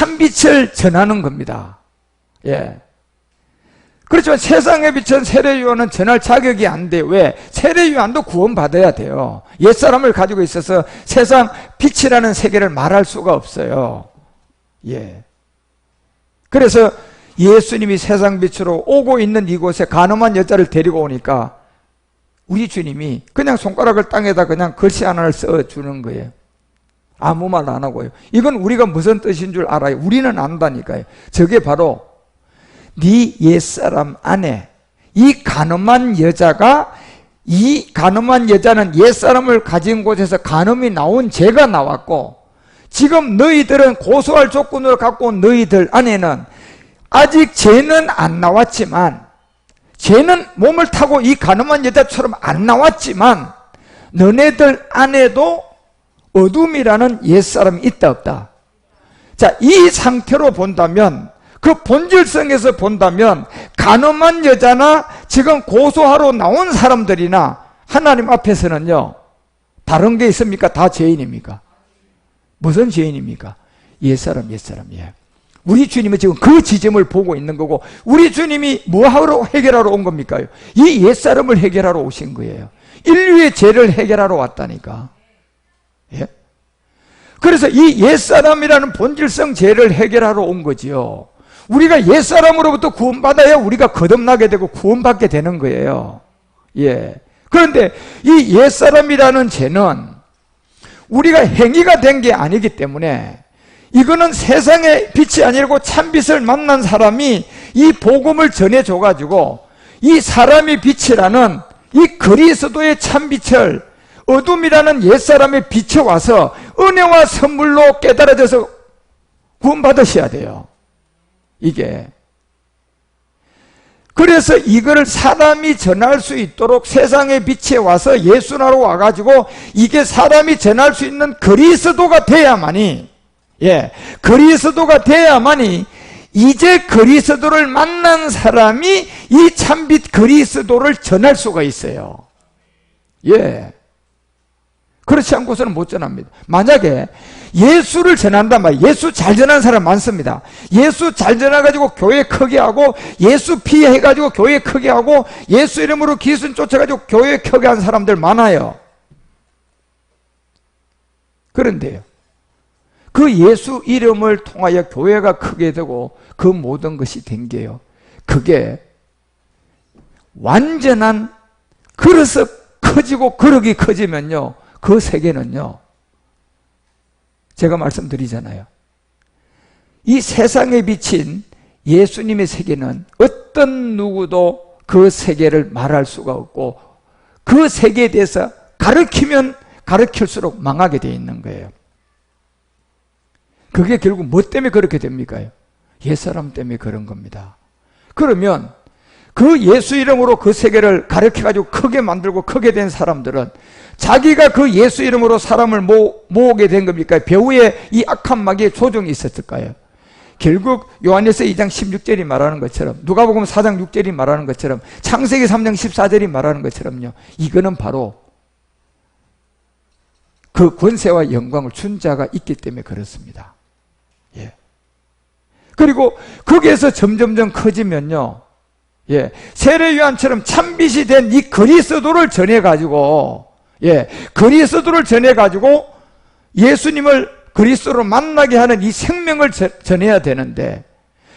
참빛을 전하는 겁니다. 예. 그렇지만 세상의 빛은 세례요한은 전할 자격이 안 돼요. 왜? 세례요한도 구원받아야 돼요. 옛사람을 가지고 있어서 세상 빛이라는 세계를 말할 수가 없어요. 예. 그래서 예수님이 세상 빛으로 오고 있는 이곳에 가늠한 여자를 데리고 오니까 우리 주님이 그냥 손가락을 땅에다 그냥 글씨 하나를 써주는 거예요. 아무 말 안 하고요. 이건 우리가 무슨 뜻인 줄 알아요. 우리는 안다니까요. 저게 바로 네 옛사람 안에 이 간음한 여자가, 이 간음한 여자는 옛사람을 가진 곳에서 간음이 나온 죄가 나왔고, 지금 너희들은 고소할 조건을 갖고 온 너희들 안에는 아직 죄는 안 나왔지만, 죄는 몸을 타고 이 간음한 여자처럼 안 나왔지만 너네들 안에도 어둠이라는 옛사람이 있다 없다? 자, 이 상태로 본다면, 그 본질성에서 본다면 간음한 여자나 지금 고소하러 나온 사람들이나 하나님 앞에서는요 다른 게 있습니까? 다 죄인입니까? 무슨 죄인입니까? 옛사람이에요. 우리 주님은 지금 그 지점을 보고 있는 거고, 우리 주님이 뭐하러 해결하러 온 겁니까? 이 옛사람을 해결하러 오신 거예요. 인류의 죄를 해결하러 왔다니까. 예? 그래서 이 옛사람이라는 본질성 죄를 해결하러 온 거지요. 우리가 옛사람으로부터 구원받아야 우리가 거듭나게 되고 구원받게 되는 거예요. 예. 그런데 이 옛사람이라는 죄는 우리가 행위가 된 게 아니기 때문에, 이거는 세상의 빛이 아니고 참빛을 만난 사람이 이 복음을 전해줘가지고 이 사람의 빛이라는 이 그리스도의 참빛을 어둠이라는 옛사람의 빛에 와서 은혜와 선물로 깨달아져서 구원받으셔야 돼요. 이게. 그래서 이걸 사람이 전할 수 있도록 세상의 빛에 와서 예수나로 와가지고 이게 사람이 전할 수 있는 그리스도가 돼야만이, 예, 그리스도가 돼야만이 이제 그리스도를 만난 사람이 이 참빛 그리스도를 전할 수가 있어요. 예. 그렇지 않고서는 못 전합니다. 만약에 예수를 전한단 말이에요. 예수 잘 전하는 사람 많습니다. 예수 잘 전해가지고 교회 크게 하고, 예수 피해가지고 교회 크게 하고, 예수 이름으로 기순 쫓아가지고 교회 크게 한 사람들 많아요. 그런데요, 그 예수 이름을 통하여 교회가 크게 되고 그 모든 것이 된 게요, 그게 완전한 그릇이 커지고 그릇이 커지면요, 그 세계는요, 제가 말씀드리잖아요. 이 세상에 비친 예수님의 세계는 어떤 누구도 그 세계를 말할 수가 없고, 그 세계에 대해서 가르치면 가르칠수록 망하게 되어 있는 거예요. 그게 결국 뭐 때문에 그렇게 됩니까? 옛사람 때문에 그런 겁니다. 그러면 그 예수 이름으로 그 세계를 가르쳐가지고 크게 만들고 크게 된 사람들은 자기가 그 예수 이름으로 사람을 모으게 된 겁니까? 배후에 이 악한 마귀의 조종이 있었을까요? 결국 요한일서 2장 16절이 말하는 것처럼, 누가복음 4장 6절이 말하는 것처럼, 창세기 3장 14절이 말하는 것처럼요, 이거는 바로 그 권세와 영광을 준 자가 있기 때문에 그렇습니다. 예. 그리고 거기에서 점점점 커지면요, 예, 세례요한처럼 참빛이 된 이 그리스도를 전해가지고, 예, 그리스도를 전해가지고 예수님을 그리스도로 만나게 하는 이 생명을 전해야 되는데,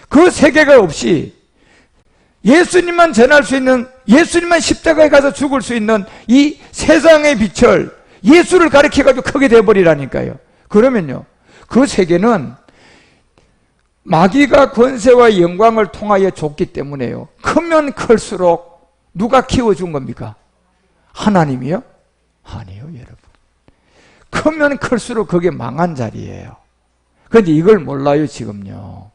그 세계가 없이 예수님만 전할 수 있는, 예수님만 십자가에 가서 죽을 수 있는 이 세상의 빛을, 예수를 가리켜가지고 크게 돼버리라니까요. 그러면요, 그 세계는 마귀가 권세와 영광을 통하여 줬기 때문에요, 크면 클수록 누가 키워준 겁니까? 하나님이요? 아니요, 여러분. 크면 클수록 그게 망한 자리예요. 그런데 이걸 몰라요, 지금요.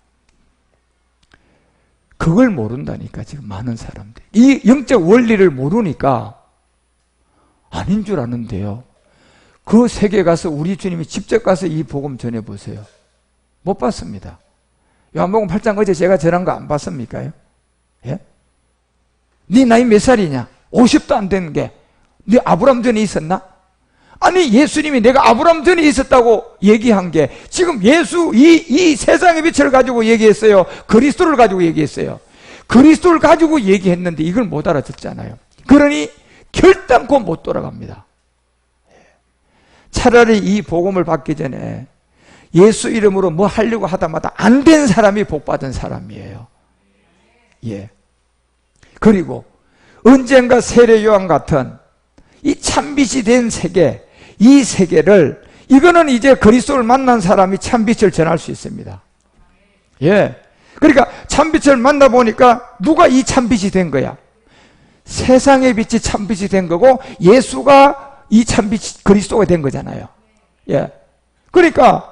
그걸 모른다니까, 지금 많은 사람들이. 이 영적 원리를 모르니까 아닌 줄 아는데요, 그 세계 가서 우리 주님이 직접 가서 이 복음 전해보세요. 못 봤습니다. 요한복음 8장 어제 제가 전한 거 안 봤습니까? 예? 네 나이 몇 살이냐? 50도 안 되는 게 네 아브라함 전에 있었나? 아니 예수님이 내가 아브라함 전에 있었다고 얘기한 게 지금 이 세상의 빛을 가지고 얘기했어요? 그리스도를 가지고 얘기했어요? 그리스도를 가지고 얘기했는데 이걸 못 알아듣잖아요. 그러니 결단코 못 돌아갑니다. 차라리 이 복음을 받기 전에 예수 이름으로 뭐 하려고 하다마다 안 된 사람이 복 받은 사람이에요. 예. 그리고 언젠가 세례 요한 같은 이 참빛이 된 세계, 이 세계를 이거는 이제 그리스도를 만난 사람이 참빛을 전할 수 있습니다. 예. 그러니까 참빛을 만나보니까 누가 이 참빛이 된 거야? 세상의 빛이 참빛이 된 거고 예수가 이 참빛 그리스도가 된 거잖아요. 예. 그러니까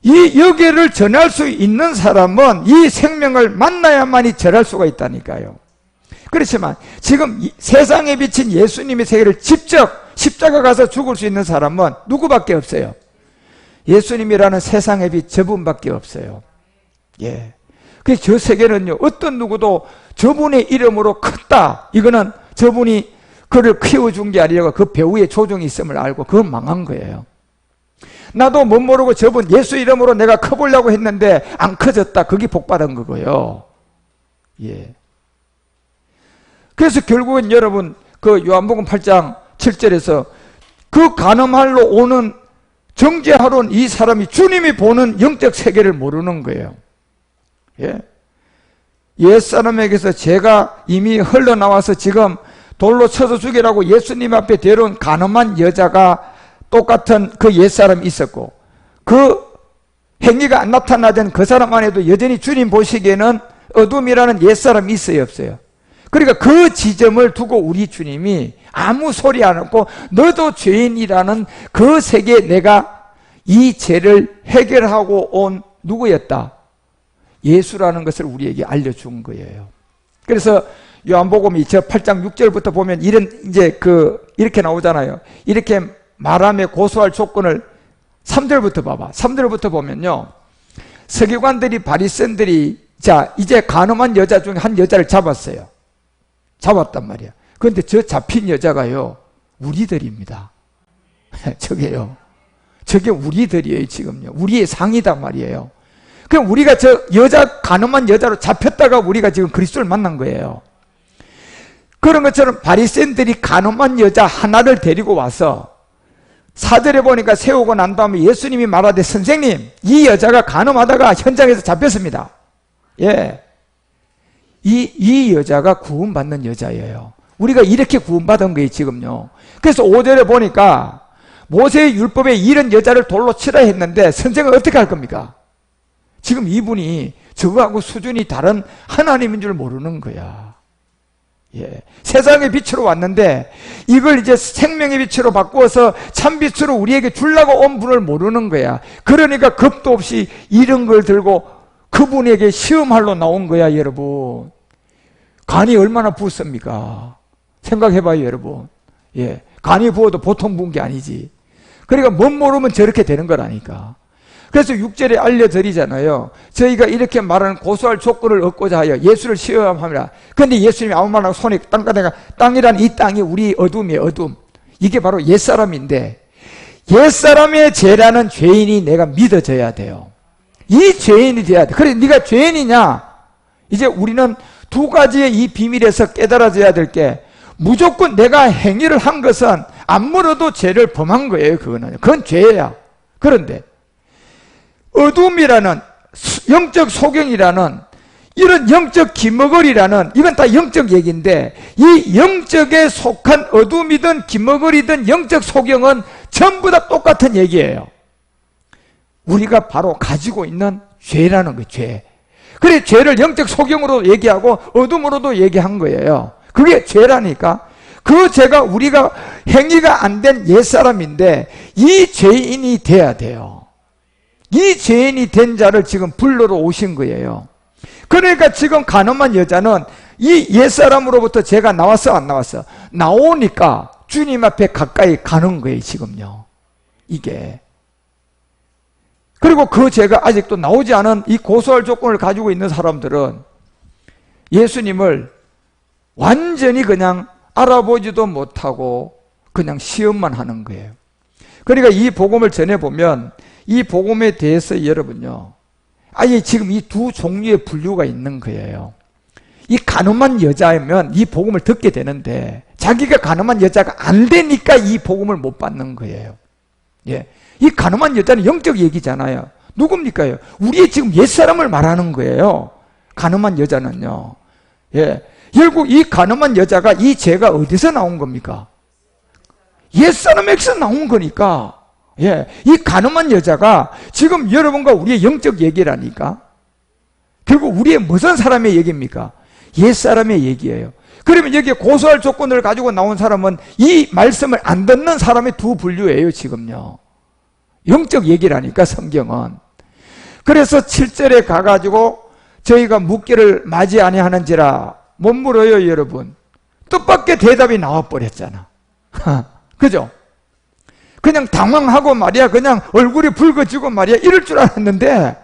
이 여기를 전할 수 있는 사람은 이 생명을 만나야만이 전할 수가 있다니까요. 그렇지만 지금 세상에 비친 예수님의 세계를 직접 십자가 가서 죽을 수 있는 사람은 누구밖에 없어요? 예수님이라는 세상의 빛 저분밖에 없어요. 예. 그래서 저 세계는요, 어떤 누구도 저분의 이름으로 컸다, 이거는 저분이 그를 키워준 게 아니라 그 배후에 조종이 있음을 알고 그건 망한 거예요. 나도 못 모르고 저분 예수 이름으로 내가 커보려고 했는데 안 커졌다, 그게 복받은 거고요. 예. 그래서 결국은 여러분 그 요한복음 8장 7절에서 그 가늠하러 오는 정죄하러 온 이 사람이 주님이 보는 영적 세계를 모르는 거예요. 예. 옛사람에게서 죄가 이미 흘러나와서 지금 돌로 쳐서 죽이라고 예수님 앞에 데려온 가늠한 여자가 똑같은 그 옛사람이 있었고, 그 행위가 안 나타나던 그 사람 안에도 여전히 주님 보시기에는 어둠이라는 옛사람이 있어요, 없어요? 그러니까 그 지점을 두고 우리 주님이 아무 소리 안 하고 너도 죄인이라는 그 세계에 내가 이 죄를 해결하고 온 누구였다? 예수라는 것을 우리에게 알려준 거예요. 그래서 요한복음이 저 8장 6절부터 보면 이렇게 나오잖아요. 이렇게 말함에 고소할 조건을 3절부터 봐봐. 3절부터 보면요, 서기관들이 바리새인들이 자 이제 가늠한 여자 중에 한 여자를 잡았어요. 잡았단 말이야. 그런데 저 잡힌 여자가요, 우리들입니다. 저게 우리들이에요. 지금요, 우리의 상이단 말이에요. 그럼 우리가 저 여자, 가늠한 여자로 잡혔다가 우리가 지금 그리스도를 만난 거예요. 그런 것처럼 바리새인들이 가늠한 여자 하나를 데리고 와서 4절에 보니까 세우고 난 다음에 예수님이 말하되 선생님, 이 여자가 가늠하다가 현장에서 잡혔습니다. 예. 이 여자가 구원받는 여자예요. 우리가 이렇게 구원받은 거예요, 지금요. 그래서 5절에 보니까 모세의 율법에 이런 여자를 돌로 치라 했는데 선생은 어떻게 할 겁니까? 지금 이분이 저거하고 수준이 다른 하나님인 줄 모르는 거야. 예. 세상의 빛으로 왔는데 이걸 이제 생명의 빛으로 바꾸어서 참빛으로 우리에게 주려고 온 분을 모르는 거야. 그러니까 겁도 없이 이런 걸 들고 그분에게 시험하러 나온 거야, 여러분. 간이 얼마나 부었습니까? 생각해봐요, 여러분. 예. 간이 부어도 보통 부은 게 아니지. 그러니까 못 모르면 저렇게 되는 거라니까. 그래서 6절에 알려드리잖아요. 저희가 이렇게 말하는 고소할 조건을 얻고자 하여 예수를 시험합니다. 그런데 예수님이 아무 말 안 하고 손에 땅가다가, 땅이란 이 땅이 우리 어둠이에요, 어둠. 이게 바로 옛사람인데, 옛사람의 죄라는 죄인이 내가 믿어져야 돼요. 이 죄인이 돼야 돼. 그래, 네가 죄인이냐? 이제 우리는 두 가지의 이 비밀에서 깨달아져야 될 게, 무조건 내가 행위를 한 것은 아무래도 죄를 범한 거예요. 그건 죄야. 그런데 어둠이라는 영적 소경이라는 이런 영적 기머거리라는, 이건 다 영적 얘기인데, 이 영적에 속한 어둠이든 기머거리든 영적 소경은 전부 다 똑같은 얘기예요. 우리가 바로 가지고 있는 죄라는 거예요, 죄. 그래, 죄를 영적 소경으로 얘기하고 어둠으로도 얘기한 거예요. 그게 죄라니까. 그 죄가 우리가 행위가 안 된 옛사람인데 이 죄인이 돼야 돼요. 이 죄인이 된 자를 지금 불러러 오신 거예요. 그러니까 지금 가늠한 여자는 이 옛사람으로부터 죄가 나왔어, 안 나왔어? 나오니까 주님 앞에 가까이 가는 거예요, 지금요. 이게. 그리고 그 죄가 아직도 나오지 않은 이 고소할 조건을 가지고 있는 사람들은 예수님을 완전히 그냥 알아보지도 못하고 그냥 시험만 하는 거예요. 그러니까 이 복음을 전해보면 이 복음에 대해서 여러분요, 아예 지금 이 두 종류의 분류가 있는 거예요. 이 가늠한 여자면 이 복음을 듣게 되는데 자기가 가늠한 여자가 안 되니까 이 복음을 못 받는 거예요. 예. 이 가늠한 여자는 영적 얘기잖아요. 누굽니까요? 우리의 지금 옛사람을 말하는 거예요. 가늠한 여자는요. 예. 결국 이 가늠한 여자가 이 죄가 어디서 나온 겁니까? 옛사람에게서 나온 거니까. 예. 이 가늠한 여자가 지금 여러분과 우리의 영적 얘기라니까. 결국 우리의 무슨 사람의 얘기입니까? 옛사람의 얘기예요. 그러면 여기에 고소할 조건을 가지고 나온 사람은 이 말씀을 안 듣는 사람의 두 분류예요, 지금요. 영적 얘기라니까, 성경은. 그래서 7절에 가가지고 저희가 묻기를 맞이 아니하는지라 못 물어요, 여러분. 뜻밖의 대답이 나와버렸잖아. 그죠? 그냥 당황하고 말이야, 그냥 얼굴이 붉어지고 말이야, 이럴 줄 알았는데,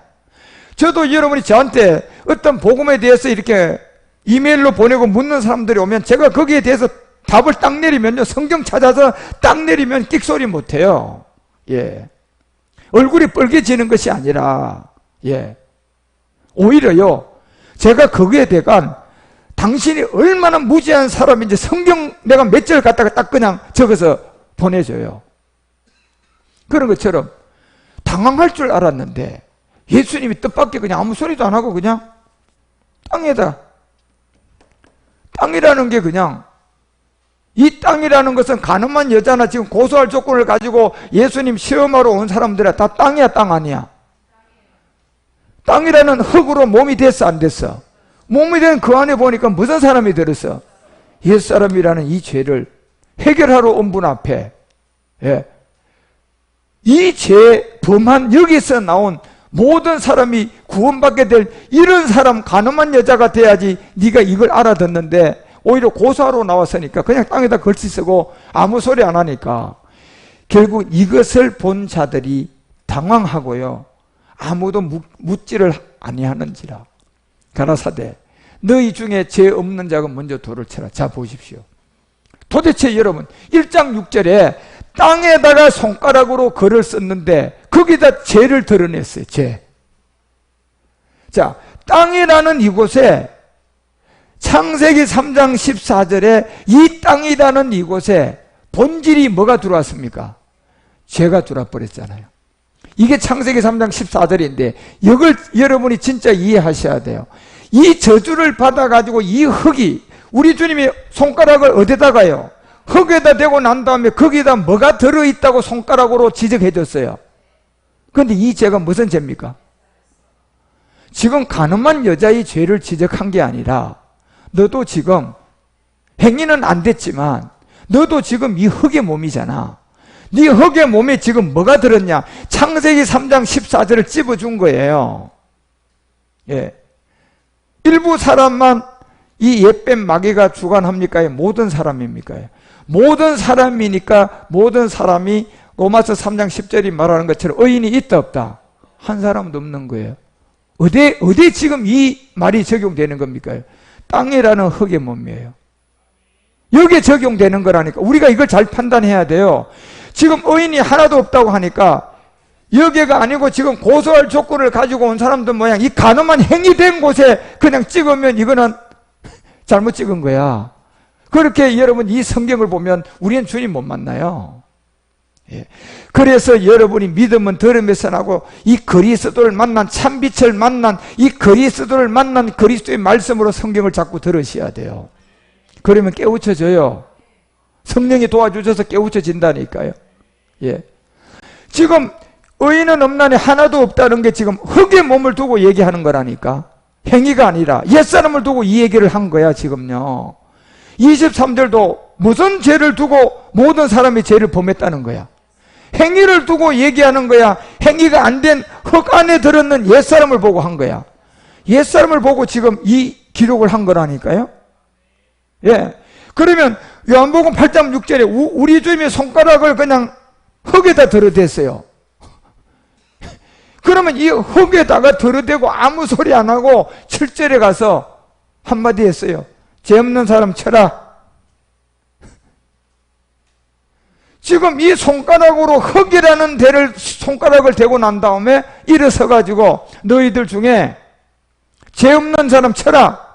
저도 여러분이 저한테 어떤 복음에 대해서 이렇게 이메일로 보내고 묻는 사람들이 오면 제가 거기에 대해서 답을 딱 내리면요, 성경 찾아서 딱 내리면 끽소리 못해요. 예. 얼굴이 빨개지는 것이 아니라, 예. 오히려요, 제가 거기에 대한 당신이 얼마나 무지한 사람인지 성경 내가 몇 절 갖다가 딱 그냥 적어서 보내줘요. 그런 것처럼 당황할 줄 알았는데 예수님이 뜻밖의 그냥 아무 소리도 안 하고 그냥 땅에다, 땅이라는 게 그냥, 이 땅이라는 것은 가늠한 여자나 지금 고소할 조건을 가지고 예수님 시험하러 온 사람들은 다 땅이야, 땅 아니야? 땅이라는 흙으로 몸이 됐어, 안 됐어? 몸이 된 그 안에 보니까 무슨 사람이 들었어? 옛사람이라는 이 죄를 해결하러 온 분 앞에, 예. 이 죄 범한 여기서 나온 모든 사람이 구원받게 될 이런 사람, 가늠한 여자가 돼야지 네가 이걸 알아듣는데 오히려 고소하러 나왔으니까 그냥 땅에다 걸치 쓰고 아무 소리 안 하니까 결국 이것을 본 자들이 당황하고요, 아무도 묻지를 아니하는지라. 가라사대 너희 중에 죄 없는 자가 먼저 돌을 쳐라. 자, 보십시오. 도대체 여러분 1장 6절에 땅에다가 손가락으로 글을 썼는데 거기다 죄를 드러냈어요. 죄. 자, 땅이라는 이곳에 창세기 3장 14절에 이 땅이라는 이곳에 본질이 뭐가 들어왔습니까? 죄가 들어와 버렸잖아요. 이게 창세기 3장 14절인데 이걸 여러분이 진짜 이해하셔야 돼요. 이 저주를 받아가지고 이 흙이, 우리 주님이 손가락을 어디다가요? 흙에다 대고 난 다음에 거기다 뭐가 들어있다고 손가락으로 지적해 줬어요. 그런데 이 죄가 무슨 죄입니까? 지금 가늠한 여자의 죄를 지적한 게 아니라 너도 지금 행위는 안 됐지만 너도 지금 이 흙의 몸이잖아. 네 흙의 몸에 지금 뭐가 들었냐? 창세기 3장 14절을 찝어준 거예요. 예. 일부 사람만 이 옛뱀 마귀가 주관합니까? 모든 사람입니까? 모든 사람이니까 모든 사람이 로마서 3장 10절이 말하는 것처럼 의인이 있다 없다? 한 사람도 없는 거예요. 어디 지금 이 말이 적용되는 겁니까? 땅이라는 흙의 몸이에요. 여기에 적용되는 거라니까 우리가 이걸 잘 판단해야 돼요. 지금 의인이 하나도 없다고 하니까 여기가 아니고 지금 고소할 조건을 가지고 온 사람들 모양 이 가늠한 행위된 곳에 그냥 찍으면 이거는 잘못 찍은 거야. 그렇게 여러분 이 성경을 보면 우리는 주님 못 만나요. 예. 그래서 여러분이 믿음은 들음에서 나고 이 그리스도를 만난 참빛을 만난 이 그리스도를 만난 그리스도의 말씀으로 성경을 자꾸 들으셔야 돼요. 그러면 깨우쳐져요. 성령이 도와주셔서 깨우쳐진다니까요. 예. 지금 의인은 없나니 하나도 없다는 게 지금 흙의 몸을 두고 얘기하는 거라니까. 행위가 아니라 옛사람을 두고 이 얘기를 한 거야 지금요. 23절도 무슨 죄를 두고 모든 사람이 죄를 범했다는 거야. 행위를 두고 얘기하는 거야. 행위가 안 된 흙 안에 들었는 옛사람을 보고 한 거야. 옛사람을 보고 지금 이 기록을 한 거라니까요. 예. 그러면 요한복음 8장 6절에 우리 주님의 손가락을 그냥 흙에다 들어댔어요. 그러면 이 흙에다가 들어대고 아무 소리 안 하고 7절에 가서 한마디 했어요. 죄 없는 사람 쳐라. 지금 이 손가락으로 흙이라는 대를 손가락을 대고 난 다음에 일어서 가지고 너희들 중에 죄 없는 사람 쳐라.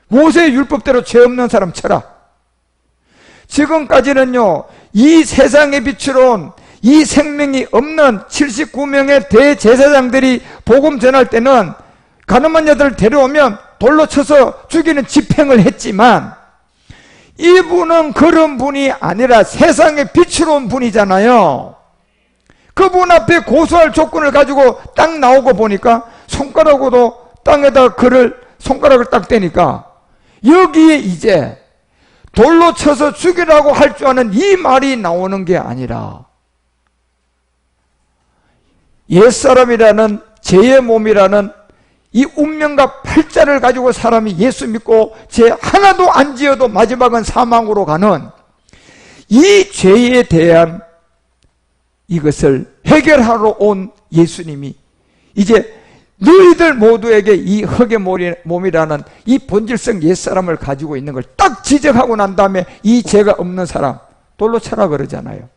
모세의 율법대로 죄 없는 사람 쳐라. 지금까지는요, 이 세상의 빛으로 온 이 생명이 없는 79명의 대제사장들이 복음 전할 때는 가늠한 여자를 데려오면 돌로 쳐서 죽이는 집행을 했지만, 이분은 그런 분이 아니라 세상의 빛으로 온 분이잖아요. 그분 앞에 고소할 조건을 가지고 딱 나오고 보니까 손가락으로 땅에다 손가락을 딱 대니까 여기에 이제 돌로 쳐서 죽이라고 할 줄 아는 이 말이 나오는 게 아니라 옛사람이라는 죄의 몸이라는 이 운명과 팔자를 가지고 사람이 예수 믿고 죄 하나도 안 지어도 마지막은 사망으로 가는 이 죄에 대한 이것을 해결하러 온 예수님이 이제 너희들 모두에게 이 흙의 몸이라는 이 본질성 옛사람을 가지고 있는 걸 딱 지적하고 난 다음에 이 죄가 없는 사람 돌로 쳐라 그러잖아요.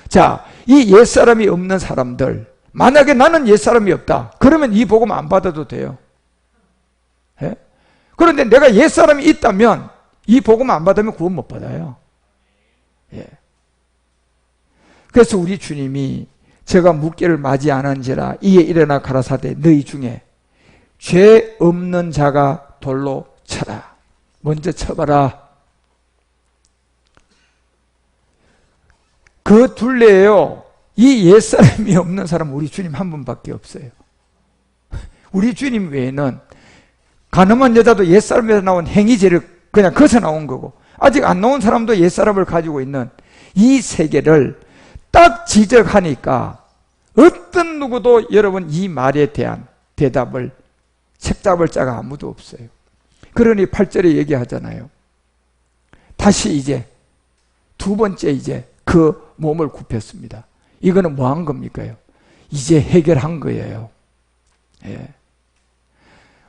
자, 이 옛사람이 없는 사람들, 만약에 나는 옛사람이 없다 그러면 이 복음 안 받아도 돼요. 예? 그런데 내가 옛사람이 있다면 이 복음 안 받으면 구원 못 받아요. 예. 그래서 우리 주님이 제가 묻기를 맞이하는지라 이에 일어나 가라사대 너희 중에 죄 없는 자가 돌로 쳐라. 먼저 쳐봐라. 그 둘레에요, 이 옛사람이 없는 사람은 우리 주님 한 분밖에 없어요. 우리 주님 외에는 가늠한 여자도 옛사람에서 나온 행위죄를 그냥 거서 나온 거고, 아직 안 나온 사람도 옛사람을 가지고 있는 이 세계를 딱 지적하니까 어떤 누구도 여러분 이 말에 대한 대답을 책잡을 자가 아무도 없어요. 그러니 8절에 얘기하잖아요. 다시 이제 두 번째 이제 그 몸을 굽혔습니다. 이거는 뭐 한 겁니까요? 이제 해결한 거예요. 예.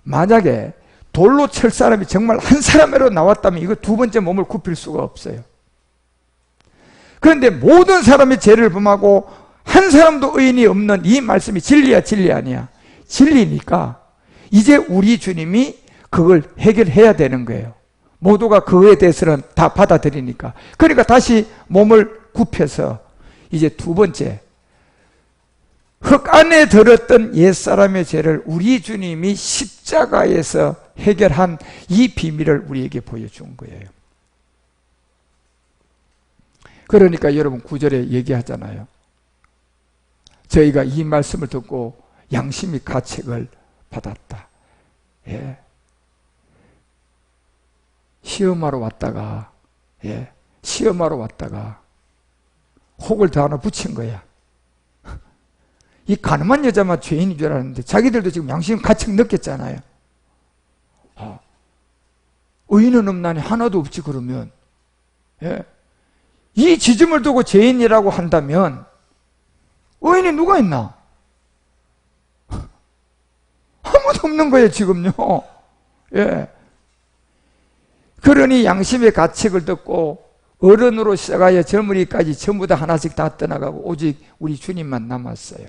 만약에 돌로 칠 사람이 정말 한 사람으로 나왔다면 이거 두 번째 몸을 굽힐 수가 없어요. 그런데 모든 사람이 죄를 범하고 한 사람도 의인이 없는 이 말씀이 진리야 진리 아니야? 진리니까 이제 우리 주님이 그걸 해결해야 되는 거예요. 모두가 그거에 대해서는 다 받아들이니까. 그러니까 다시 몸을 굽혀서 이제 두 번째 흙 안에 들었던 옛사람의 죄를 우리 주님이 십자가에서 해결한 이 비밀을 우리에게 보여준 거예요. 그러니까 여러분 9절에 얘기하잖아요. 저희가 이 말씀을 듣고 양심의 가책을 받았다. 예. 시험하러 왔다가 시험하러 왔다가 혹을 더 하나 붙인 거야. 이 가늠한 여자만 죄인인 줄 알았는데 자기들도 지금 양심 가책 느꼈잖아요. 의인은 없나니 하나도 없지 그러면 이 지점을 두고 죄인이라고 한다면 의인이 누가 있나? 아무도 없는 거예요 지금요. 예. 그러니 양심의 가책을 듣고 어른으로 시작하여 젊은이까지 전부 다 하나씩 다 떠나가고 오직 우리 주님만 남았어요.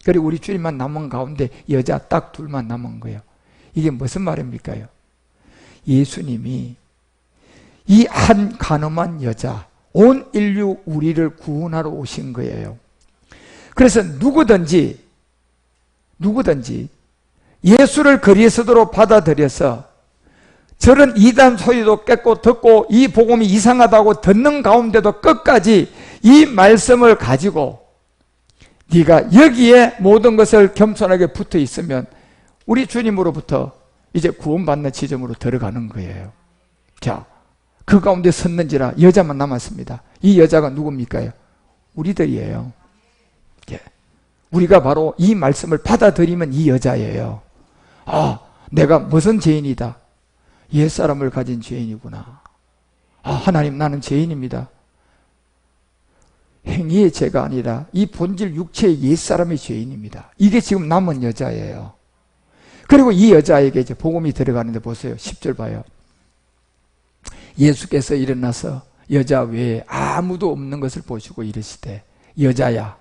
그리고 우리 주님만 남은 가운데 여자 딱 둘만 남은 거예요. 이게 무슨 말입니까요? 예수님이 이 한 가늠한 여자, 온 인류 우리를 구원하러 오신 거예요. 그래서 누구든지 예수를 거리에서도 받아들여서 저런 이단 소리도 깨고 듣고 이 복음이 이상하다고 듣는 가운데도 끝까지 이 말씀을 가지고 네가 여기에 모든 것을 겸손하게 붙어 있으면 우리 주님으로부터 이제 구원받는 지점으로 들어가는 거예요. 자, 그 가운데 섰는지라 여자만 남았습니다. 이 여자가 누굽니까요? 우리들이에요. 예. 우리가 바로 이 말씀을 받아들이면 이 여자예요. 아, 내가 무슨 죄인이다. 옛사람을 가진 죄인이구나. 아, 하나님 나는 죄인입니다. 행위의 죄가 아니라 이 본질 육체의 옛사람의 죄인입니다. 이게 지금 남은 여자예요. 그리고 이 여자에게 이제 복음이 들어가는데 보세요. 10절 봐요. 예수께서 일어나서 여자 외에 아무도 없는 것을 보시고 이르시되 여자야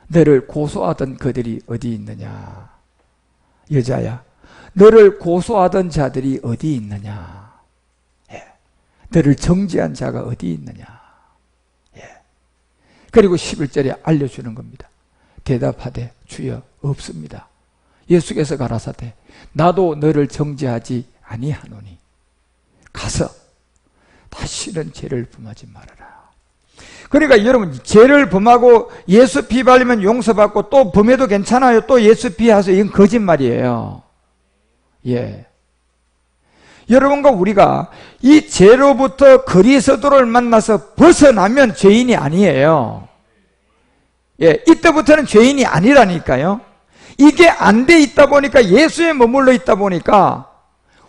너를 고소하던 그들이 어디 있느냐. 여자야 너를 고소하던 자들이 어디 있느냐. 예. 너를 정죄한 자가 어디 있느냐. 예. 그리고 11절에 알려주는 겁니다. 대답하되 주여 없습니다. 예수께서 가라사대 나도 너를 정죄하지 아니하노니 가서 다시는 죄를 범하지 말아라. 그러니까 여러분 죄를 범하고 예수 피 바르면 용서받고 또 범해도 괜찮아요. 또 예수 피 하서 이건 거짓말이에요. 예. 여러분과 우리가 이 죄로부터 그리스도를 만나서 벗어나면 죄인이 아니에요. 예, 이때부터는 죄인이 아니라니까요. 이게 안 돼 있다 보니까 예수에 머물러 있다 보니까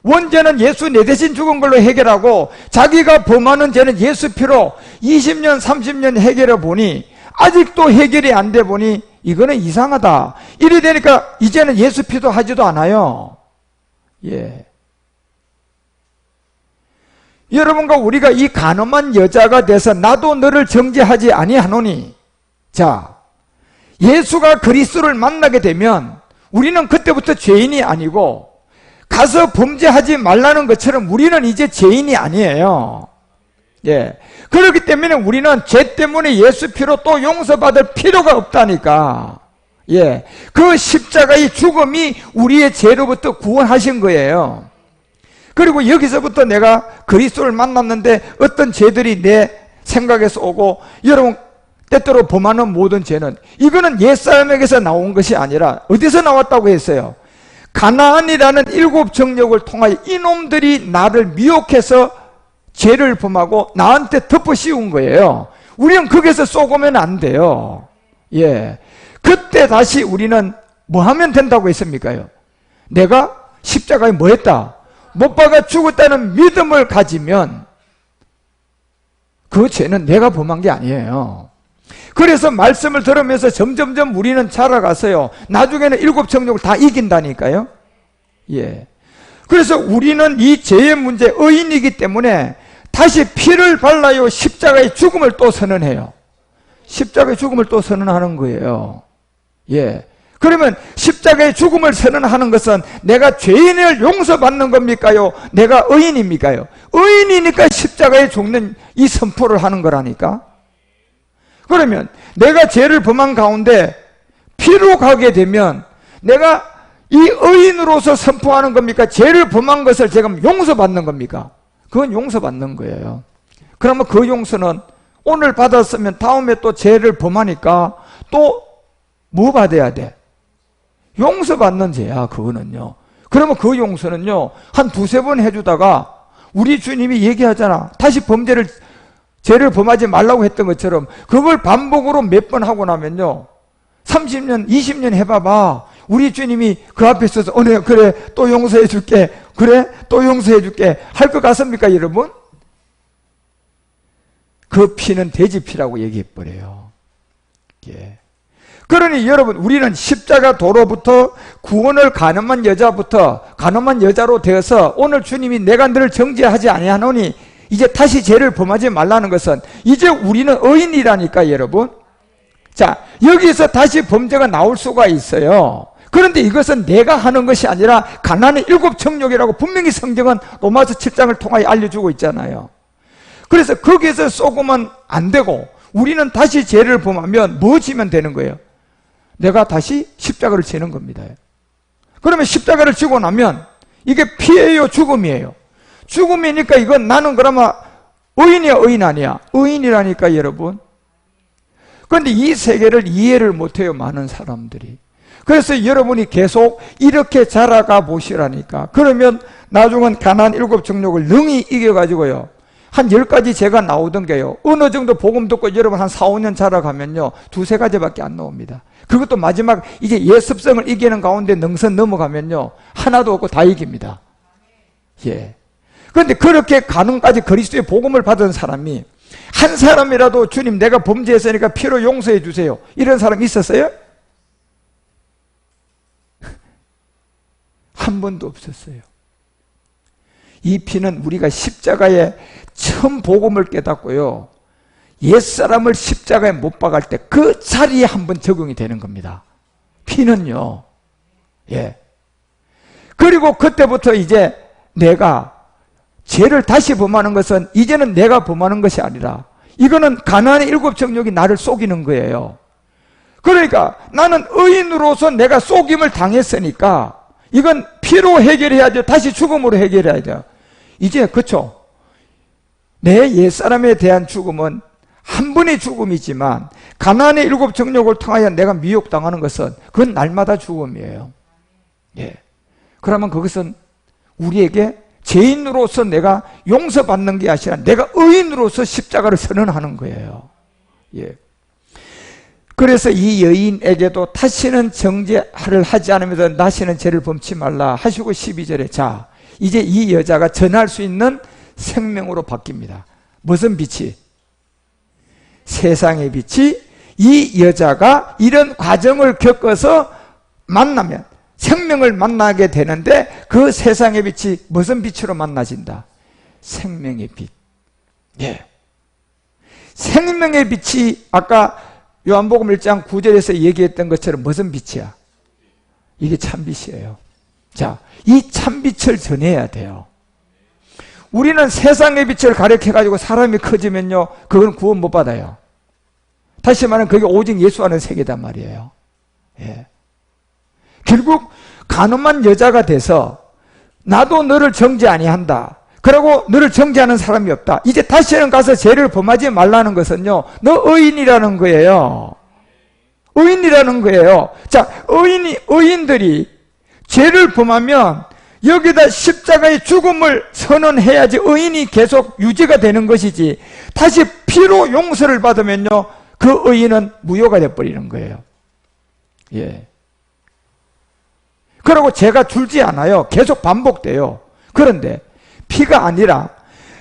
원죄는 예수 내 대신 죽은 걸로 해결하고 자기가 범하는 죄는 예수 피로 20년 30년 해결해 보니 아직도 해결이 안 돼 보니 이거는 이상하다. 이래 되니까 이제는 예수 피도 하지도 않아요. 예. 여러분과 우리가 이 간음한 여자가 돼서 나도 너를 정죄하지 아니하노니, 자, 예수가 그리스도를 만나게 되면 우리는 그때부터 죄인이 아니고 가서 범죄하지 말라는 것처럼 우리는 이제 죄인이 아니에요. 예. 그렇기 때문에 우리는 죄 때문에 예수 피로 또 용서받을 필요가 없다니까. 예. 그 십자가의 죽음이 우리의 죄로부터 구원하신 거예요. 그리고 여기서부터 내가 그리스도를 만났는데 어떤 죄들이 내 생각에서 오고, 여러분 때때로 범하는 모든 죄는 이거는 옛사람에게서 나온 것이 아니라 어디서 나왔다고 했어요? 가나안이라는 7 정력을 통하여 이놈들이 나를 미혹해서 죄를 범하고 나한테 덮어 씌운 거예요. 우리는 거기서 쏘고면 안 돼요. 예. 그때 다시 우리는 뭐 하면 된다고 했습니까요? 내가 십자가에 뭐 했다? 못 박아 죽었다는 믿음을 가지면 그 죄는 내가 범한 게 아니에요. 그래서 말씀을 들으면서 점점점 우리는 자라가서요, 나중에는 7 정욕을 다 이긴다니까요. 예. 그래서 우리는 이 죄의 문제, 의인이기 때문에 다시 피를 발라요 십자가의 죽음을 또 선언해요. 십자가의 죽음을 또 선언하는 거예요. 예. 그러면 십자가의 죽음을 선언하는 것은 내가 죄인을 용서받는 겁니까요? 내가 의인입니까요? 의인이니까 십자가에 죽는 이 선포를 하는 거라니까. 그러면 내가 죄를 범한 가운데 피로 가게 되면 내가 이 의인으로서 선포하는 겁니까? 죄를 범한 것을 제가 용서받는 겁니까? 그건 용서받는 거예요. 그러면 그 용서는 오늘 받았으면 다음에 또 죄를 범하니까 또 뭐 받아야 돼? 용서받는 죄야, 그거는요. 그러면 그 용서는요, 한 2-3번 해주다가 우리 주님이 얘기하잖아. 다시 죄를 범하지 말라고 했던 것처럼 그걸 반복으로 몇 번 하고 나면요, 30년, 20년 해봐봐. 우리 주님이 그 앞에 서서 그래, 또 용서해 줄게. 그래, 또 용서해 줄게. 할 것 같습니까, 여러분? 그 피는 돼지 피라고 얘기해버려요. 예. 그러니 여러분, 우리는 십자가 도로부터 구원을 가늠한 여자로 되어서 오늘 주님이 내가 너를 정죄하지 아니하노니 이제 다시 죄를 범하지 말라는 것은 이제 우리는 의인이라니까, 여러분. 자, 여기서 다시 범죄가 나올 수가 있어요. 그런데 이것은 내가 하는 것이 아니라 가나안의 7 정욕이라고 분명히 성경은 로마서 7장을 통하여 알려주고 있잖아요. 그래서 거기에서 쏘고만 안 되고 우리는 다시 죄를 범하면 뭐 지면 되는 거예요? 내가 다시 십자가를 지는 겁니다. 그러면 십자가를 지고 나면 이게 피예요, 죽음이에요? 죽음이니까 이건 나는 그러면 의인이야, 의인 아니야? 의인이라니까, 여러분. 그런데 이 세계를 이해를 못해요, 많은 사람들이. 그래서 여러분이 계속 이렇게 자라가 보시라니까. 그러면 나중은 가나안 7 정욕을 능히 이겨가지고요, 한 10가지 죄가 나오던 게요, 어느 정도 복음 듣고 여러분 한 4-5년 자라가면요 2-3가지밖에 안 나옵니다. 그것도 마지막 이제 예습성을 이기는 가운데 능선 넘어가면요 하나도 없고 다 이깁니다. 예. 그런데 그렇게 가능까지 그리스도의 복음을 받은 사람이 한 사람이라도 주님 내가 범죄했으니까 피로 용서해 주세요, 이런 사람 있었어요? 한 번도 없었어요. 이 피는 우리가 십자가에 처음 복음을 깨닫고요, 옛사람을 십자가에 못 박을 때 그 자리에 한번 적용이 되는 겁니다. 피는요. 예. 그리고 그때부터 이제 내가 죄를 다시 범하는 것은 이제는 내가 범하는 것이 아니라 이거는 가나안의 7 정욕이 나를 속이는 거예요. 그러니까 나는 의인으로서 내가 속임을 당했으니까 이건 피로 해결해야죠. 다시 죽음으로 해결해야죠. 이제 그쵸? 내 옛사람에 대한 죽음은 한 번의 죽음이지만 가나안의 7 정욕을 통하여 내가 미혹당하는 것은 그건 날마다 죽음이에요. 예. 그러면 그것은 우리에게 죄인으로서 내가 용서받는 게 아니라 내가 의인으로서 십자가를 선언하는 거예요. 예. 그래서 이 여인에게도 다시는 정죄를 하지 않으면서 다시는 죄를 범치 말라 하시고 12절에 자, 이제 이 여자가 전할 수 있는 생명으로 바뀝니다. 무슨 빛이? 세상의 빛이 이 여자가 이런 과정을 겪어서 만나면 생명을 만나게 되는데 그 세상의 빛이 무슨 빛으로 만나진다? 생명의 빛. 예. 생명의 빛이 아까 요한복음 1장 9절에서 얘기했던 것처럼 무슨 빛이야? 이게 참빛이에요. 자, 이 참빛을 전해야 돼요. 우리는 세상의 빛을 가리켜가지고 사람이 커지면요, 그건 구원 못 받아요. 다시 말하면 그게 오직 예수 안의 세계단 말이에요. 예. 결국 간음한 여자가 돼서 나도 너를 정죄 아니한다. 그리고 너를 정죄하는 사람이 없다. 이제 다시는 가서 죄를 범하지 말라는 것은요, 너 의인이라는 거예요. 의인이라는 거예요. 자, 의인들이 죄를 범하면 여기다 십자가의 죽음을 선언해야지 의인이 계속 유지가 되는 것이지, 다시 피로 용서를 받으면요, 그 의인은 무효가 되어버리는 거예요. 예. 그리고 죄가 줄지 않아요. 계속 반복돼요. 그런데 피가 아니라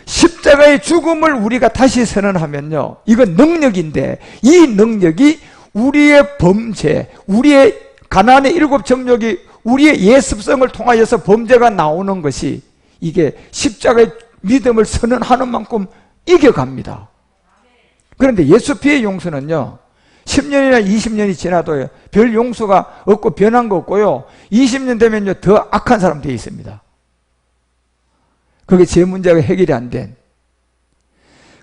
십자가의 죽음을 우리가 다시 선언하면요, 이건 능력인데 이 능력이 우리의 범죄, 우리의 가나안의 7 정욕이 우리의 예습성을 통하여서 범죄가 나오는 것이 이게 십자가의 믿음을 선언하는 만큼 이겨갑니다. 그런데 예수 피의 용서는요, 10년이나 20년이 지나도 별 용서가 없고 변한 거 없고요, 20년 되면요 더 악한 사람 되어 있습니다. 그게 제 문제가 해결이 안 된.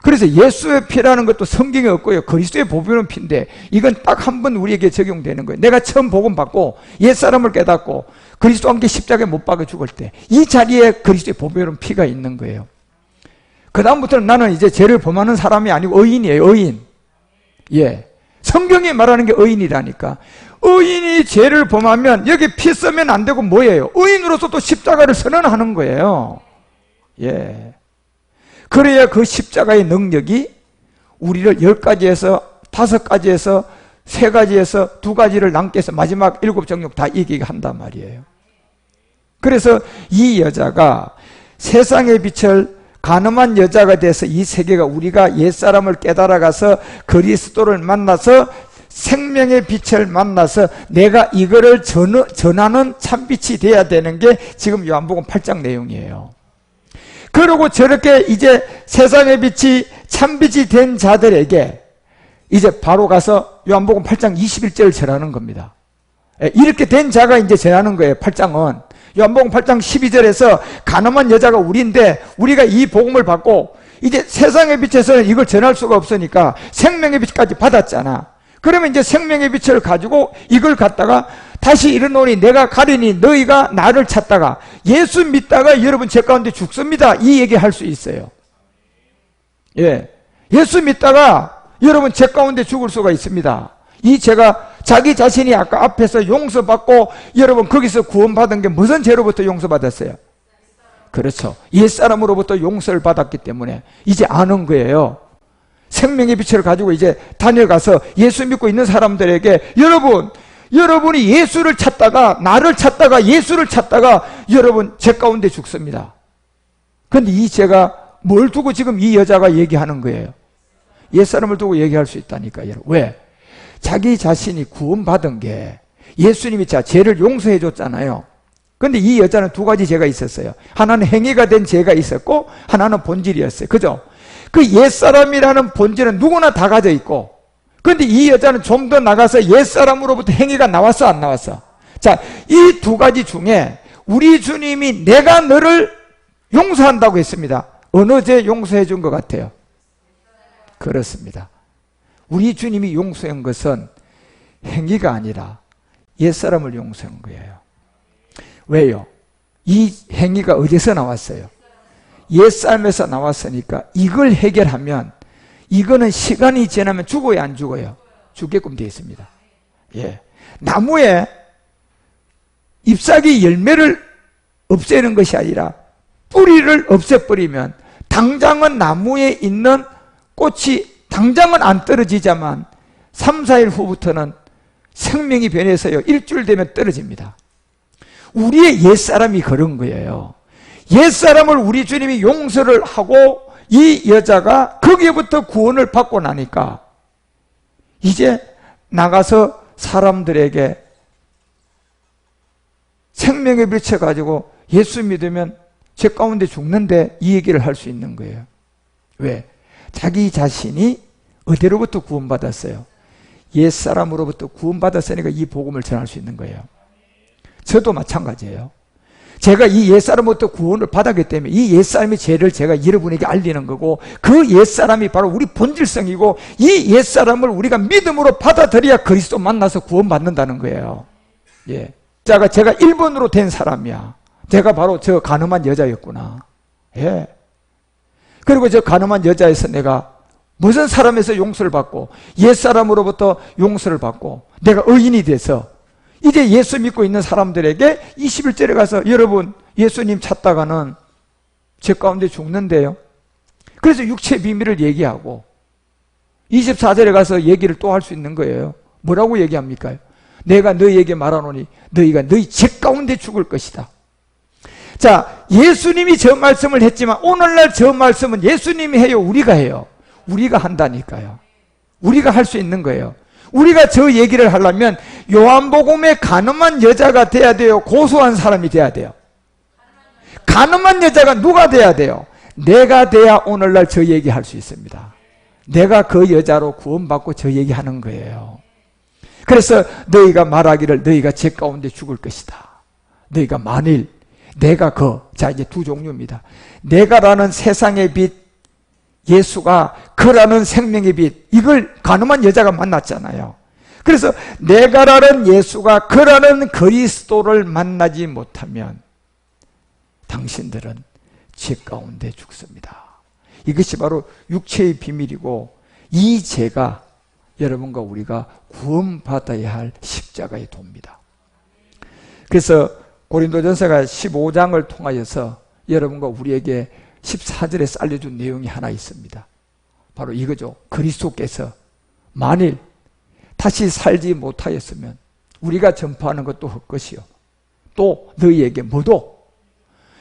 그래서 예수의 피라는 것도 성경에 없고요, 그리스도의 보배로운 피인데 이건 딱 한 번 우리에게 적용되는 거예요. 내가 처음 복음 받고 옛사람을 깨닫고 그리스도와 함께 십자가에 못 박아 죽을 때 이 자리에 그리스도의 보배로운 피가 있는 거예요. 그 다음부터는 나는 이제 죄를 범하는 사람이 아니고 의인이에요. 의인. 예. 성경이 말하는 게 의인이라니까. 의인이 죄를 범하면 여기 피 쓰면 안 되고 뭐예요? 의인으로서 또 십자가를 선언하는 거예요. 예. 그래야 그 십자가의 능력이 우리를 10가지에서 5가지에서 3가지에서 2가지를 남게 해서 마지막 7 정욕 다 이기게 한단 말이에요. 그래서 이 여자가 세상의 빛을 간음한 여자가 돼서 이 세계가 우리가 옛사람을 깨달아가서 그리스도를 만나서 생명의 빛을 만나서 내가 이거를 전하는 참빛이 돼야 되는 게 지금 요한복음 8장 내용이에요. 그리고 저렇게 이제 세상의 빛이 참빛이 된 자들에게 이제 바로 가서 요한복음 8장 21절을 전하는 겁니다. 이렇게 된 자가 이제 전하는 거예요. 8장은 요한복음 8장 12절에서 가늠한 여자가 우리인데 우리가 이 복음을 받고 이제 세상의 빛에서는 이걸 전할 수가 없으니까 생명의 빛까지 받았잖아. 그러면 이제 생명의 빛을 가지고 이걸 갖다가 다시 이르노니 내가 가리니 너희가 나를 찾다가 예수 믿다가 여러분 죄 가운데 죽습니다. 이 얘기 할 수 있어요. 예. 예수 믿다가 여러분 죄 가운데 죽을 수가 있습니다. 이 죄가 자기 자신이 아까 앞에서 용서받고 여러분 거기서 구원받은 게 무슨 죄로부터 용서받았어요? 그렇죠. 옛사람으로부터 용서를 받았기 때문에 이제 아는 거예요. 생명의 빛을 가지고 이제 다녀가서 예수 믿고 있는 사람들에게 여러분이 예수를 찾다가 나를 찾다가 예수를 찾다가 여러분 죄 가운데 죽습니다. 그런데 이 죄가 뭘 두고 지금 이 여자가 얘기하는 거예요? 옛사람을 두고 얘기할 수 있다니까요. 왜? 자기 자신이 구원받은 게 예수님이 자 죄를 용서해 줬잖아요. 근데 이 여자는 두 가지 죄가 있었어요. 하나는 행위가 된 죄가 있었고 하나는 본질이었어요. 그죠? 그 옛사람이라는 본질은 누구나 다 가져 있고, 근데 이 여자는 좀 더 나가서 옛사람으로부터 행위가 나왔어 안 나왔어? 자, 이 두 가지 중에 우리 주님이 내가 너를 용서한다고 했습니다. 어느 죄 용서해 준 것 같아요? 그렇습니다. 우리 주님이 용서한 것은 행위가 아니라 옛사람을 용서한 거예요. 왜요? 이 행위가 어디서 나왔어요? 옛사람에서 나왔으니까 이걸 해결하면, 이거는 시간이 지나면 죽어요 안 죽어요? 죽게끔 되어 있습니다. 예. 나무에 잎사귀 열매를 없애는 것이 아니라 뿌리를 없애버리면 당장은 나무에 있는 꽃이 당장은 안 떨어지지만 3, 4일 후부터는 생명이 변해서요 일주일 되면 떨어집니다. 우리의 옛사람이 그런 거예요. 옛사람을 우리 주님이 용서를 하고 이 여자가 거기에부터 구원을 받고 나니까 이제 나가서 사람들에게 생명에 비춰가지고 예수 믿으면 죄 가운데 죽는데 이 얘기를 할 수 있는 거예요. 왜? 자기 자신이 어디로부터 구원받았어요? 옛사람으로부터 구원받았으니까 이 복음을 전할 수 있는 거예요. 저도 마찬가지예요. 제가 이 옛사람부터 구원을 받았기 때문에 이 옛사람의 죄를 제가 여러분에게 알리는 거고, 그 옛사람이 바로 우리 본질성이고, 이 옛사람을 우리가 믿음으로 받아들여야 그리스도 만나서 구원받는다는 거예요. 예. 제가 1번으로 된 사람이야. 제가 바로 저 간음한 여자였구나. 예. 그리고 저 간음한 여자에서 내가 무슨 사람에서 용서를 받고 옛사람으로부터 용서를 받고 내가 의인이 돼서 이제 예수 믿고 있는 사람들에게 21절에 가서 여러분 예수님 찾다가는 죄 가운데 죽는데요. 그래서 육체의 비밀을 얘기하고 24절에 가서 얘기를 또 할 수 있는 거예요. 뭐라고 얘기합니까? 내가 너희에게 말하노니 너희가 너희 죄 가운데 죽을 것이다. 자, 예수님이 저 말씀을 했지만 오늘날 저 말씀은 예수님이 해요? 우리가 해요? 우리가 한다니까요. 우리가 할 수 있는 거예요. 우리가 저 얘기를 하려면 요한복음에 간음한 여자가 돼야 돼요? 고소한 사람이 돼야 돼요? 간음한 여자가 누가 돼야 돼요? 내가 돼야 오늘날 저 얘기할 수 있습니다. 내가 그 여자로 구원받고 저 얘기하는 거예요. 그래서 너희가 말하기를 너희가 죄 가운데 죽을 것이다. 너희가 만일 내가 자 이제 두 종류입니다. 내가라는 세상의 빛, 예수가 그라는 생명의 빛, 이걸 간음한 여자가 만났잖아요. 그래서 내가라는 예수가 그라는 그리스도를 만나지 못하면 당신들은 죄 가운데 죽습니다. 이것이 바로 육체의 비밀이고, 이 죄가 여러분과 우리가 구원받아야 할 십자가의 도입니다. 그래서 고린도전서가 15장을 통하여서 여러분과 우리에게 14절에 알려준 내용이 하나 있습니다. 바로 이거죠. 그리스도께서 만일 다시 살지 못하였으면 우리가 전파하는 것도 헛것이요 또 너희에게 뭐도,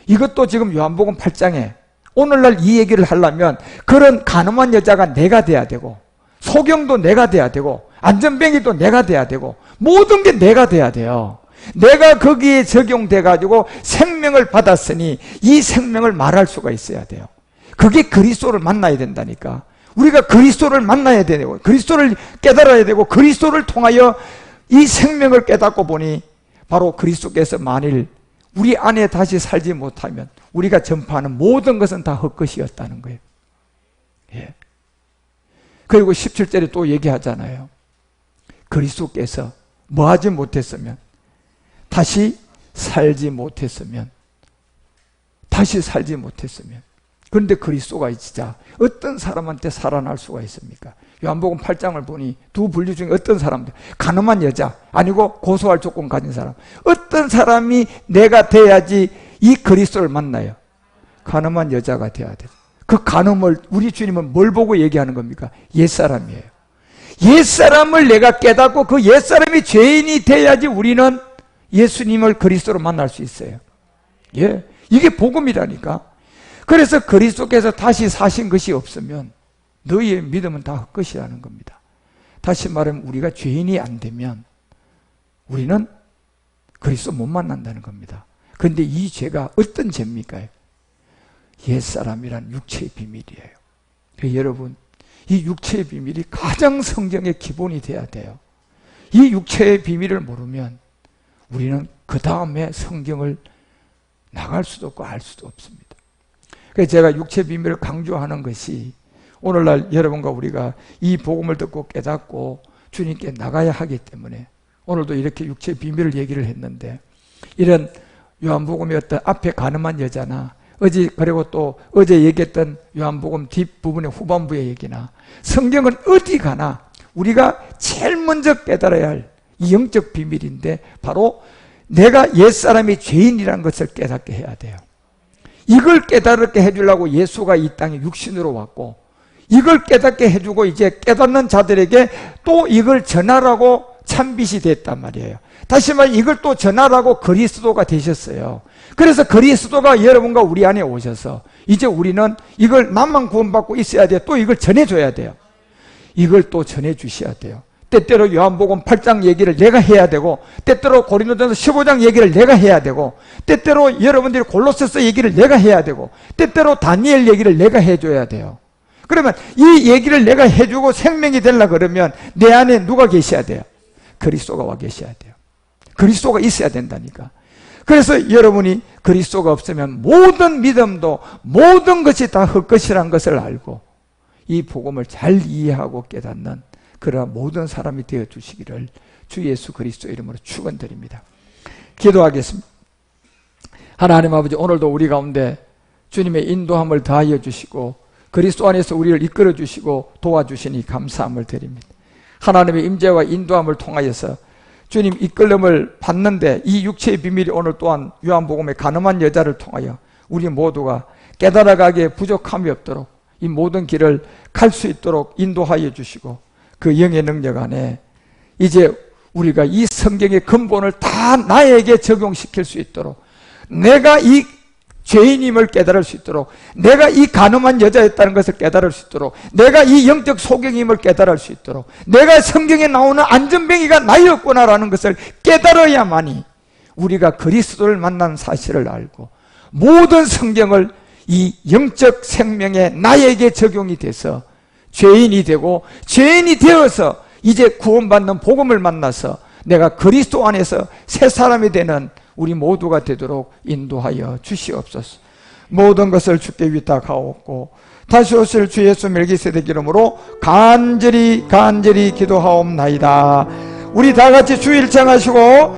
이것도 지금 요한복음 8장에 오늘날 이 얘기를 하려면 그런 간음한 여자가 내가 돼야 되고, 소경도 내가 돼야 되고, 안전뱅이도 내가 돼야 되고, 모든 게 내가 돼야 돼요. 내가 거기에 적용돼 가지고 생명을 받았으니 이 생명을 말할 수가 있어야 돼요. 그게 그리스도를 만나야 된다니까. 우리가 그리스도를 만나야 되고 그리스도를 깨달아야 되고 그리스도를 통하여 이 생명을 깨닫고 보니 바로 그리스도께서 만일 우리 안에 다시 살지 못하면 우리가 전파하는 모든 것은 다 헛것이었다는 거예요. 예. 그리고 17절에 또 얘기하잖아요. 그리스도께서 뭐 하지 못했으면, 다시 살지 못했으면, 그런데 그리스도가 진짜 어떤 사람한테 살아날 수가 있습니까? 요한복음 8장을 보니 두 분류 중에 어떤 사람들, 간음한 여자 아니고 고소할 조건 가진 사람, 어떤 사람이 내가 돼야지 이 그리스도를 만나요? 간음한 여자가 돼야 돼요. 그 간음을 우리 주님은 뭘 보고 얘기하는 겁니까? 옛사람이에요. 옛사람을 내가 깨닫고 그 옛사람이 죄인이 돼야지 우리는 예수님을 그리스도로 만날 수 있어요. 예, 이게 복음이라니까. 그래서 그리스도께서 다시 사신 것이 없으면 너희의 믿음은 다 헛것이라는 겁니다. 다시 말하면 우리가 죄인이 안 되면 우리는 그리스도 못 만난다는 겁니다. 그런데 이 죄가 어떤 죄입니까? 옛사람이란 육체의 비밀이에요. 여러분, 이 육체의 비밀이 가장 성경의 기본이 돼야 돼요. 이 육체의 비밀을 모르면 우리는 그 다음에 성경을 나갈 수도 없고 알 수도 없습니다. 그래서 제가 육체 비밀을 강조하는 것이 오늘날 여러분과 우리가 이 복음을 듣고 깨닫고 주님께 나가야 하기 때문에 오늘도 이렇게 육체 비밀을 얘기를 했는데, 이런 요한복음의 어떤 앞에 가늠한 여자나 그리고 또 어제 얘기했던 요한복음 뒷부분의 후반부의 얘기나 성경은 어디 가나 우리가 제일 먼저 깨달아야 할 이 영적 비밀인데, 바로 내가 옛사람이 죄인이라는 것을 깨닫게 해야 돼요. 이걸 깨닫게 해주려고 예수가 이 땅에 육신으로 왔고, 이걸 깨닫게 해주고 이제 깨닫는 자들에게 또 이걸 전하라고 참빛이 됐단 말이에요. 다시 말해 이걸 또 전하라고 그리스도가 되셨어요. 그래서 그리스도가 여러분과 우리 안에 오셔서 이제 우리는 이걸 나만 구원받고 있어야 돼요. 또 이걸 전해줘야 돼요. 이걸 또 전해주셔야 돼요. 때때로 요한복음 8장 얘기를 내가 해야 되고, 때때로 고린도전서 15장 얘기를 내가 해야 되고, 때때로 여러분들이 골로새서 얘기를 내가 해야 되고, 때때로 다니엘 얘기를 내가 해줘야 돼요. 그러면 이 얘기를 내가 해주고 생명이 되려고 그러면 내 안에 누가 계셔야 돼요? 그리스도가 와 계셔야 돼요. 그리스도가 있어야 된다니까. 그래서 여러분이 그리스도가 없으면 모든 믿음도 모든 것이 다 헛것이라는 것을 알고 이 복음을 잘 이해하고 깨닫는 그러한 모든 사람이 되어 주시기를 주 예수 그리스도 이름으로 축원드립니다. 기도하겠습니다. 하나님 아버지, 오늘도 우리 가운데 주님의 인도함을 다하여 주시고 그리스도 안에서 우리를 이끌어 주시고 도와주시니 감사함을 드립니다. 하나님의 임재와 인도함을 통하여서 주님 이끌림을 받는데 이 육체의 비밀이 오늘 또한 요한복음의 가늠한 여자를 통하여 우리 모두가 깨달아가기에 부족함이 없도록 이 모든 길을 갈 수 있도록 인도하여 주시고, 그 영의 능력 안에 이제 우리가 이 성경의 근본을 다 나에게 적용시킬 수 있도록, 내가 이 죄인임을 깨달을 수 있도록, 내가 이 가늠한 여자였다는 것을 깨달을 수 있도록, 내가 이 영적 소경임을 깨달을 수 있도록, 내가 성경에 나오는 안전뱅이가 나였구나라는 것을 깨달아야만이 우리가 그리스도를 만난 사실을 알고 모든 성경을 이 영적 생명에 나에게 적용이 돼서 죄인이 되고, 죄인이 되어서 이제 구원받는 복음을 만나서 내가 그리스도 안에서 새 사람이 되는 우리 모두가 되도록 인도하여 주시옵소서. 모든 것을 주께 위탁하옵고 다시 오실 주 예수 멜기세덱 이름으로 간절히 기도하옵나이다. 우리 다 같이 주 일창하시고